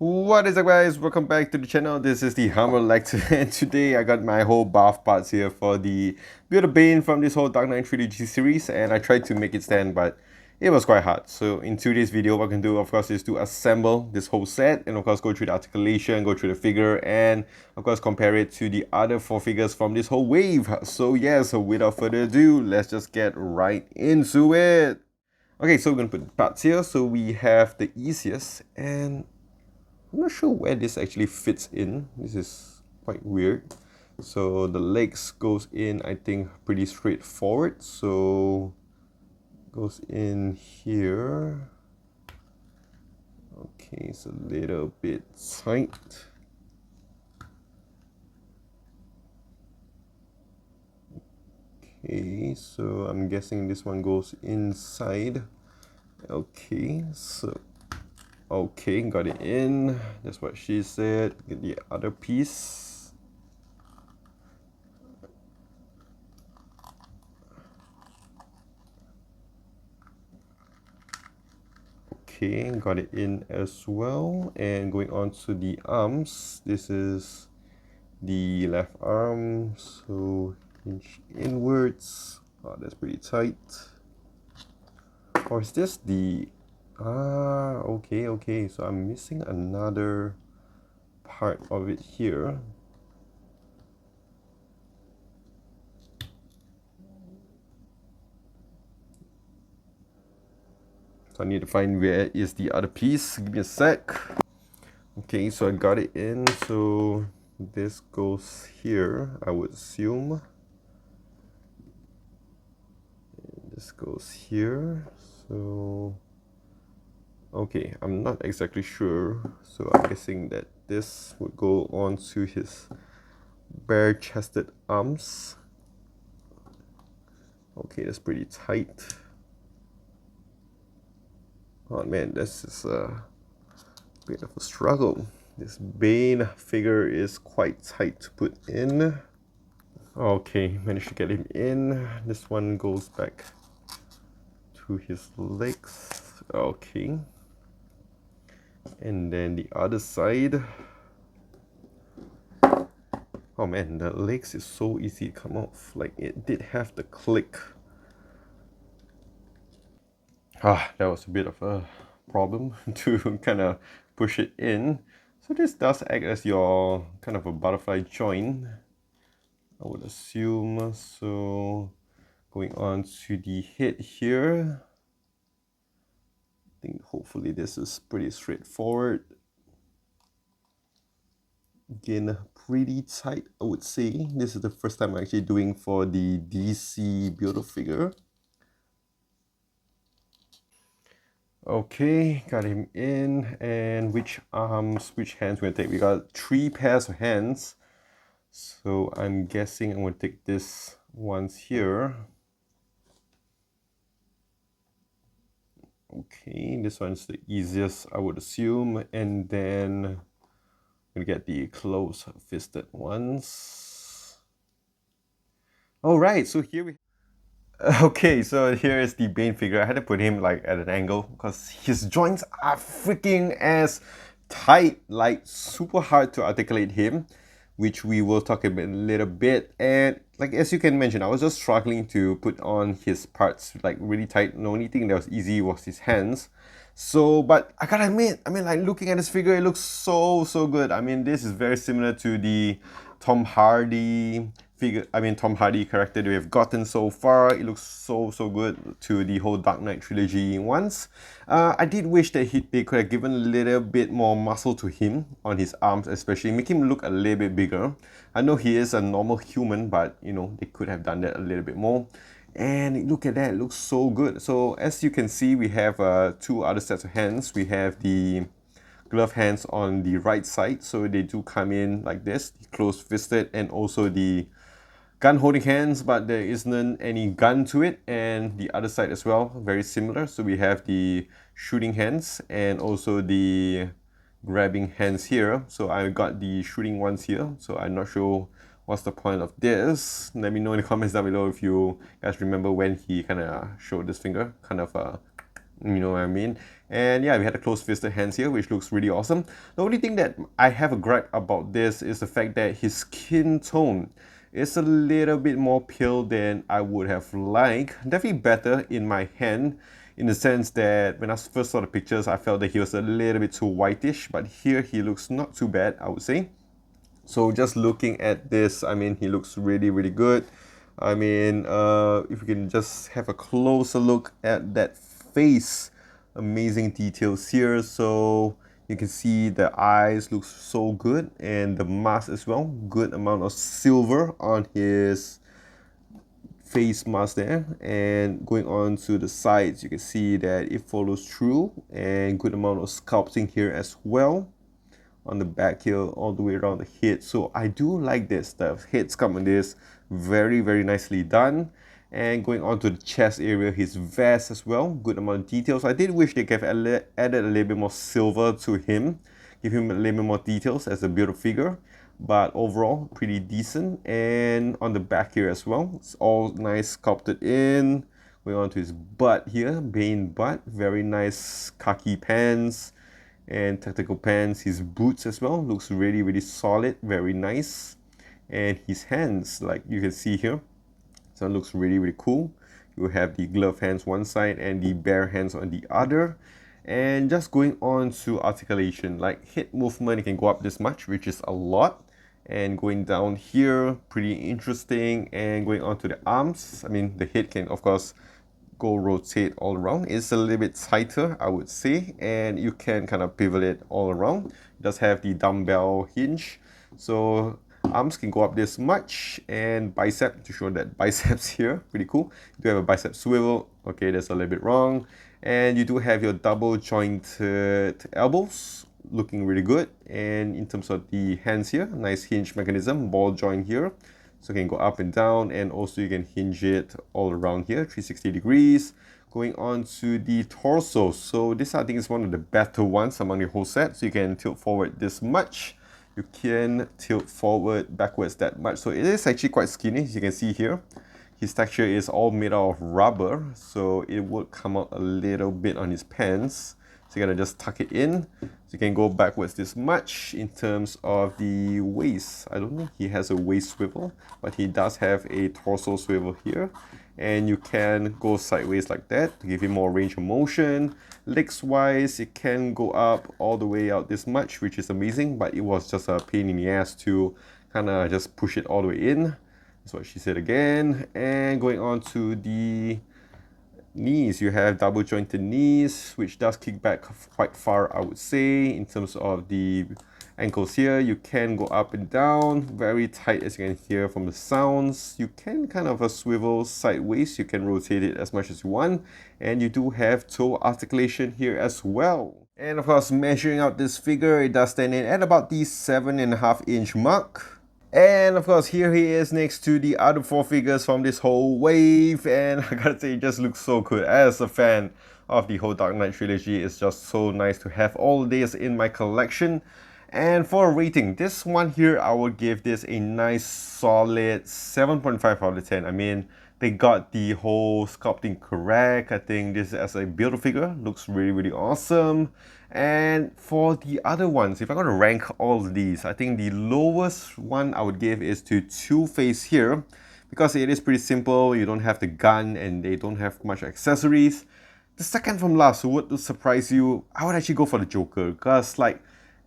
What is up, guys? Welcome back to the channel. This is the Hammer Lecture, and today I got my whole buff parts here for the Build a Bane from this whole Dark Knight Trilogy series, and I tried to make it stand, but it was quite hard. So in today's video, what I can do, of course, is to assemble this whole set, and of course go through the articulation, go through the figure, and of course compare it to the other 4 figures from this whole wave. So yeah, so without further ado, let's just get right into it. Okay, so we're gonna put parts here. So we have the easiest, and I'm not sure where this actually fits in. This is quite weird. So the legs goes in, I think, pretty straightforward. So goes in here. Okay, it's a little bit tight. Okay, so I'm guessing this one goes inside. Okay, so okay, got it in. That's what she said. Get the other piece. Okay, got it in as well. And going on to the arms. This is the left arm. So hinge inwards. Oh, that's pretty tight. Or is this the... okay. So I'm missing another part of it here. So I need to find where is the other piece. Give me a sec. Okay, so I got it in. So this goes here, I would assume. And this goes here. So okay, I'm not exactly sure. So I'm guessing that this would go on to his bare-chested arms. Okay, that's pretty tight. Oh man, this is a bit of a struggle. This Bane figure is quite tight to put in. Okay, managed to get him in. This one goes back to his legs. Okay. And then the other side. Oh man, the legs is so easy to come off. Like, it did have the click. That was a bit of a problem to kind of push it in. So this does act as your kind of a butterfly joint, I would assume. So going on to the head here. I think hopefully this is pretty straightforward. Again, pretty tight, I would say. This is the first time I'm actually doing for the DC Build-A-Figure. Okay, got him in. And which arms, which hands we're gonna take? We got 3 pairs of hands. So I'm guessing I'm gonna take this ones here. Okay, this one's the easiest, I would assume. And then I'm gonna get the close-fisted ones. All right, so here we... Okay, so here is the Bane figure. I had to put him like at an angle because his joints are freaking as tight, like super hard to articulate him, which we will talk about a little bit. And like as you can mention, I was just struggling to put on his parts like really tight. The only thing that was easy was his hands. So, but I gotta admit, I mean, like looking at this figure, it looks so good. I mean, this is very similar to the Tom Hardy figure, Tom Hardy character that we have gotten so far. It looks so good to the whole Dark Knight trilogy once. I did wish that they could have given a little bit more muscle to him on his arms, especially make him look a little bit bigger. I know he is a normal human, but you know, they could have done that a little bit more. And look at that, it looks so good. So as you can see, we have 2 other sets of hands. We have the glove hands on the right side, so they do come in like this, close-fisted, and also the gun holding hands, but there isn't any gun to it. And the other side as well, very similar. So we have the shooting hands and also the grabbing hands here. So I got the shooting ones here, so I'm not sure what's the point of this. Let me know in the comments down below if you guys remember when he kind of showed this finger, kind of You know what I mean? And yeah, we had the close-fisted hands here, which looks really awesome. The only thing that I have a gripe about this is the fact that his skin tone is a little bit more pale than I would have liked. Definitely better in my hand, in the sense that when I first saw the pictures, I felt that he was a little bit too whitish, but here he looks not too bad, I would say. So just looking at this, I mean, he looks really, really good. I mean, if we can just have a closer look at that face, amazing details here. So you can see the eyes look so good, and the mask as well. Good amount of silver on his face mask there, and going on to the sides, you can see that it follows through, and good amount of sculpting here as well on the back here all the way around the head. So I do like this. The head sculpt on this, very, very nicely done. And going on to the chest area, his vest as well, good amount of details. I did wish they could have added a little bit more silver to him, give him a little bit more details as a build figure, but overall pretty decent. And on the back here as well, it's all nice sculpted in. Going on to his butt here, Bane butt, very nice khaki pants and tactical pants. His boots as well looks really, really solid, very nice. And his hands, like you can see here, so it looks really, really cool. You have the glove hands one side and the bare hands on the other. And just going on to articulation, like hip movement, it can go up this much, which is a lot. And going down here, pretty interesting. And going on to the arms, I mean, the head can, of course, go rotate all around. It's a little bit tighter, I would say, and you can kind of pivot it all around. It does have the dumbbell hinge, so arms can go up this much, and bicep, to show that biceps here, pretty cool. You do have a bicep swivel. Okay, that's a little bit wrong. And you do have your double jointed elbows, looking really good. And in terms of the hands here, nice hinge mechanism, ball joint here. So you can go up and down, and also you can hinge it all around here, 360 degrees. Going on to the torso. So this, I think, is one of the better ones among the whole set. So you can tilt forward this much. You can tilt forward, backwards that much. So it is actually quite skinny, as you can see here. His texture is all made out of rubber, so it would come out a little bit on his pants. So you're gonna just tuck it in. So you can go backwards this much. In terms of the waist, I don't think he has a waist swivel, but he does have a torso swivel here. And you can go sideways like that to give him more range of motion. Legs wise, it can go up all the way out this much, which is amazing, but it was just a pain in the ass to kind of just push it all the way in. That's what she said again. And going on to the knees, you have double jointed knees, which does kick back quite far, I would say. In terms of the ankles here, you can go up and down, very tight, as you can hear from the sounds. You can kind of a swivel sideways, you can rotate it as much as you want, and you do have toe articulation here as well. And of course, measuring out this figure, it does stand in at about the 7.5-inch mark. And of course, here he is next to the other four figures from this whole wave, and I gotta say, it just looks so good. As a fan of the whole Dark Knight trilogy, it's just so nice to have all this in my collection. And for a rating, this one here, I would give this a nice solid 7.5 out of 10. I mean, they got the whole sculpting correct. I think this as a Build-A-Figure looks really, really awesome. And for the other ones, if I'm going to rank all of these, I think the lowest one I would give is to Two-Face here, because it is pretty simple. You don't have the gun and they don't have much accessories. The second from last, would surprise you, I would actually go for the Joker, because like,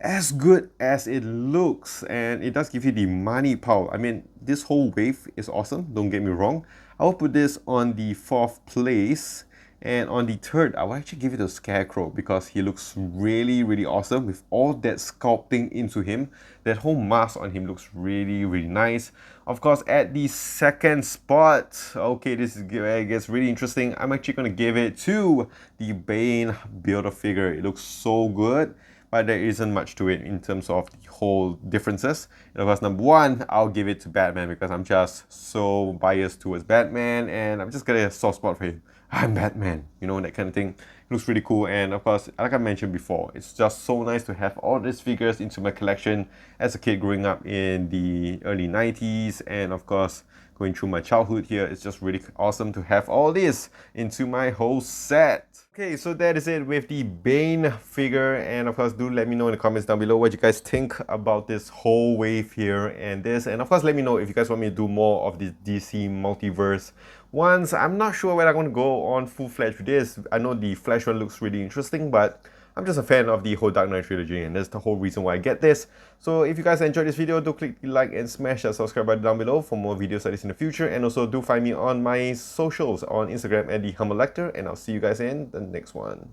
as good as it looks, and it does give you the money power. I mean, this whole wave is awesome, don't get me wrong. I will put this on the 4th place, and on the 3rd, I will actually give it to Scarecrow, because he looks really, really awesome with all that sculpting into him. That whole mask on him looks really, really nice. Of course, at the 2nd spot, okay, this is gets really interesting. I'm actually going to give it to the Bane Build-A-Figure. It looks so good, but there isn't much to it in terms of the whole differences. And of course, number 1, I'll give it to Batman, because I'm just so biased towards Batman, and I'm just getting a soft spot for him. I'm Batman, you know, that kind of thing. It looks really cool, and of course, like I mentioned before, it's just so nice to have all these figures into my collection as a kid growing up in the early 90s, and of course, going through my childhood here. It's just really awesome to have all this into my whole set. Okay, so that is it with the Bane figure, and of course do let me know in the comments down below what you guys think about this whole wave here and this, and of course let me know if you guys want me to do more of the DC Multiverse ones. I'm not sure whether I'm going to go on full-fledged with this. I know the Flash one looks really interesting, but I'm just a fan of the whole Dark Knight trilogy, and that's the whole reason why I get this. So if you guys enjoyed this video, do click the like and smash that subscribe button down below for more videos like this in the future. And also do find me on my socials on Instagram at the Humble Lecter, and I'll see you guys in the next one.